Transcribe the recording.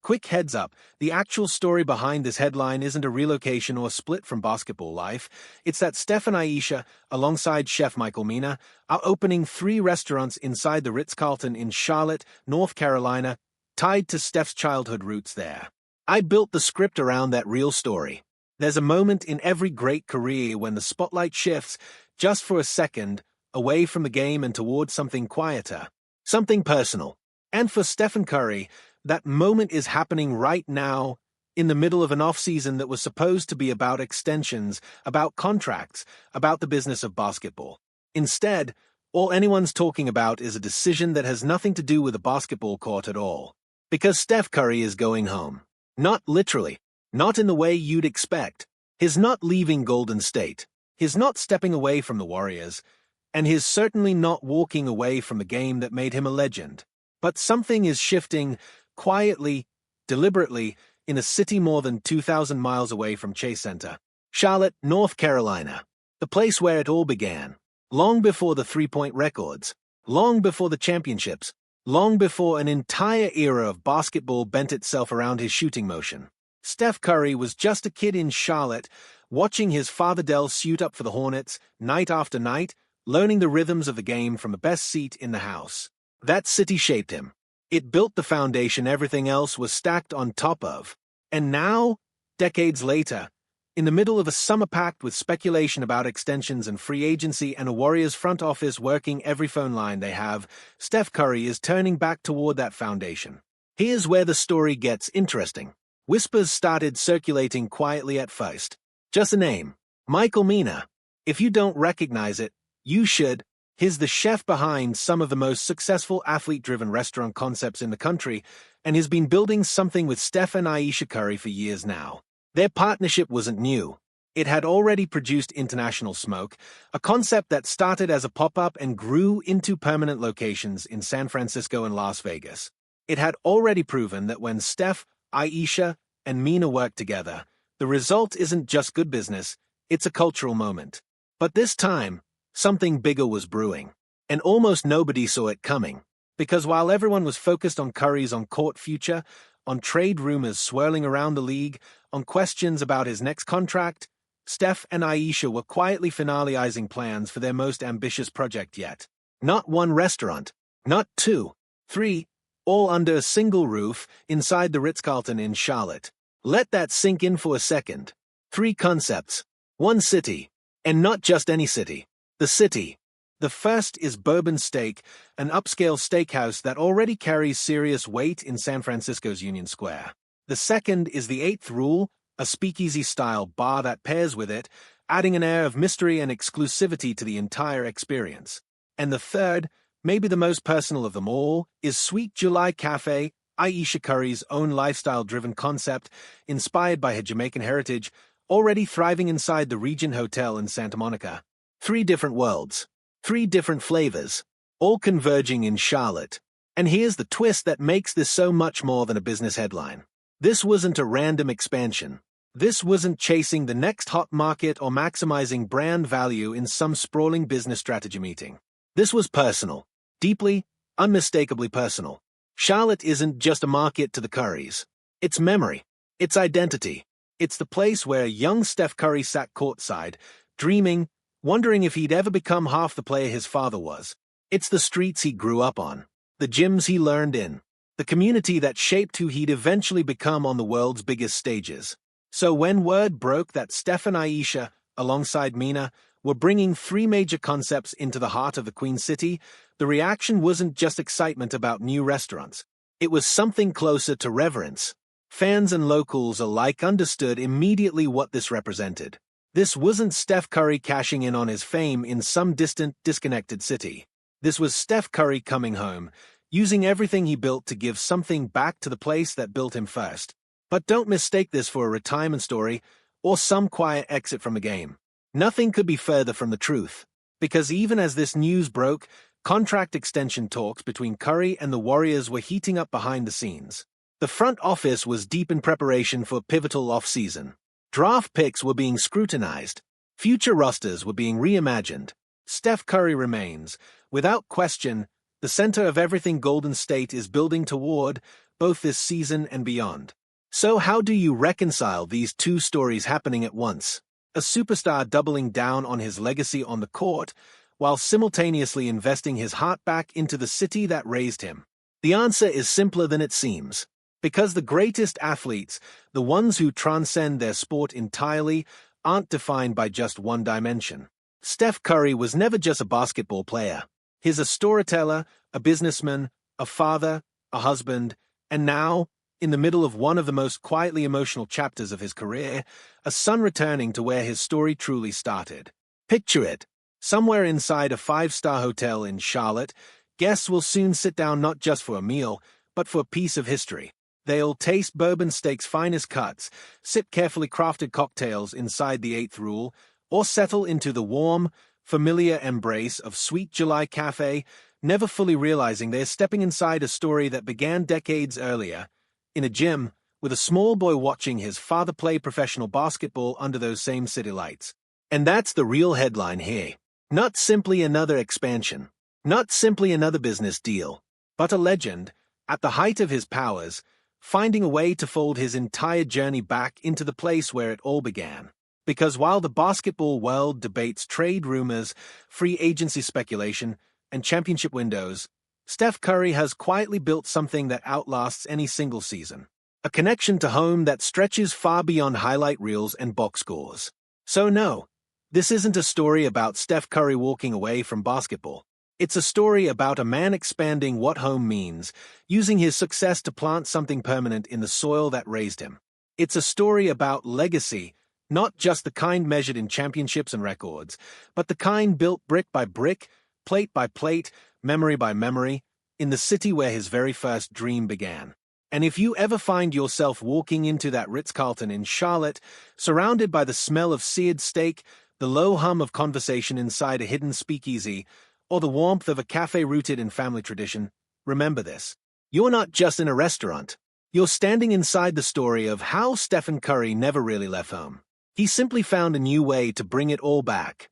Quick heads up, the actual story behind this headline isn't a relocation or split from basketball life. It's that Steph and Ayesha, alongside chef Michael Mina, are opening 3 restaurants inside the Ritz-Carlton in Charlotte, North Carolina, tied to Steph's childhood roots there. I built the script around that real story. There's a moment in every great career when the spotlight shifts, just for a second, away from the game and towards something quieter, something personal. And for Stephen Curry, that moment is happening right now, in the middle of an off-season that was supposed to be about extensions, about contracts, about the business of basketball. Instead, all anyone's talking about is a decision that has nothing to do with a basketball court at all. Because Steph Curry is going home. Not literally. Not in the way you'd expect. He's not leaving Golden State. He's not stepping away from the Warriors. And he's certainly not walking away from the game that made him a legend. But something is shifting, quietly, deliberately, in a city more than 2,000 miles away from Chase Center. Charlotte, North Carolina. The place where it all began. Long before the three-point records. Long before the championships. Long before an entire era of basketball bent itself around his shooting motion. Steph Curry was just a kid in Charlotte, watching his father Dell suit up for the Hornets, night after night, learning the rhythms of the game from the best seat in the house. That city shaped him. It built the foundation everything else was stacked on top of. And now, decades later, in the middle of a summer packed with speculation about extensions and free agency and a Warriors front office working every phone line they have, Steph Curry is turning back toward that foundation. Here's where the story gets interesting. Whispers started circulating quietly at first. Just a name. Michael Mina. If you don't recognize it, you should. He's the chef behind some of the most successful athlete-driven restaurant concepts in the country, and he's been building something with Steph and Ayesha Curry for years now. Their partnership wasn't new. It had already produced international smoke, a concept that started as a pop-up and grew into permanent locations in San Francisco and Las Vegas. It had already proven that when Steph, Ayesha, and Mina work together, the result isn't just good business, it's a cultural moment. But this time, something bigger was brewing. And almost nobody saw it coming. Because while everyone was focused on Curry's on-court future, on trade rumors swirling around the league, on questions about his next contract, Steph and Ayesha were quietly finalizing plans for their most ambitious project yet. Not one restaurant, not 2, 3, all under a single roof inside the Ritz-Carlton in Charlotte. Let that sink in for a second. 3 concepts. 1 city. And not just any city. The city. The first is Bourbon Steak, an upscale steakhouse that already carries serious weight in San Francisco's Union Square. The second is the 8th Rule, a speakeasy-style bar that pairs with it, adding an air of mystery and exclusivity to the entire experience. And the third, maybe the most personal of them all, is Sweet July Cafe, Ayesha Curry's own lifestyle-driven concept, inspired by her Jamaican heritage, already thriving inside the Regent Hotel in Santa Monica. 3 different worlds, 3 different flavors, all converging in Charlotte. And here's the twist that makes this so much more than a business headline. This wasn't a random expansion. This wasn't chasing the next hot market or maximizing brand value in some sprawling business strategy meeting. This was personal. Deeply, unmistakably personal. Charlotte isn't just a market to the Currys. It's memory. It's identity. It's the place where young Steph Curry sat courtside, dreaming, wondering if he'd ever become half the player his father was. It's the streets he grew up on. The gyms he learned in. The community that shaped who he'd eventually become on the world's biggest stages. So when word broke that Steph and Ayesha, alongside Mina, were bringing 3 major concepts into the heart of the Queen City, the reaction wasn't just excitement about new restaurants. It was something closer to reverence. Fans and locals alike understood immediately what this represented. This wasn't Steph Curry cashing in on his fame in some distant, disconnected city. This was Steph Curry coming home, using everything he built to give something back to the place that built him first. But don't mistake this for a retirement story or some quiet exit from the game. Nothing could be further from the truth. Because even as this news broke, contract extension talks between Curry and the Warriors were heating up behind the scenes. The front office was deep in preparation for a pivotal off-season. Draft picks were being scrutinized. Future rosters were being reimagined. Steph Curry remains, without question, the center of everything Golden State is building toward, both this season and beyond. So how do you reconcile these two stories happening at once? A superstar doubling down on his legacy on the court, while simultaneously investing his heart back into the city that raised him. The answer is simpler than it seems. Because the greatest athletes, the ones who transcend their sport entirely, aren't defined by just one dimension. Steph Curry was never just a basketball player. He's a storyteller, a businessman, a father, a husband, and now, in the middle of one of the most quietly emotional chapters of his career, a son returning to where his story truly started. Picture it. Somewhere inside a five-star hotel in Charlotte, guests will soon sit down not just for a meal, but for a piece of history. They'll taste Bourbon Steak's finest cuts, sip carefully crafted cocktails inside the Eighth Rule, or settle into the warm, familiar embrace of Sweet July Cafe, never fully realizing they're stepping inside a story that began decades earlier, in a gym, with a small boy watching his father play professional basketball under those same city lights. And that's the real headline here. Not simply another expansion, not simply another business deal, but a legend, at the height of his powers, finding a way to fold his entire journey back into the place where it all began. Because while the basketball world debates trade rumors, free agency speculation, and championship windows, Steph Curry has quietly built something that outlasts any single season. A connection to home that stretches far beyond highlight reels and box scores. So no, this isn't a story about Steph Curry walking away from basketball. It's a story about a man expanding what home means, using his success to plant something permanent in the soil that raised him. It's a story about legacy, not just the kind measured in championships and records, but the kind built brick by brick, plate by plate, memory by memory, in the city where his very first dream began. And if you ever find yourself walking into that Ritz-Carlton in Charlotte, surrounded by the smell of seared steak, the low hum of conversation inside a hidden speakeasy, or the warmth of a cafe rooted in family tradition, remember this. You're not just in a restaurant. You're standing inside the story of how Stephen Curry never really left home. He simply found a new way to bring it all back.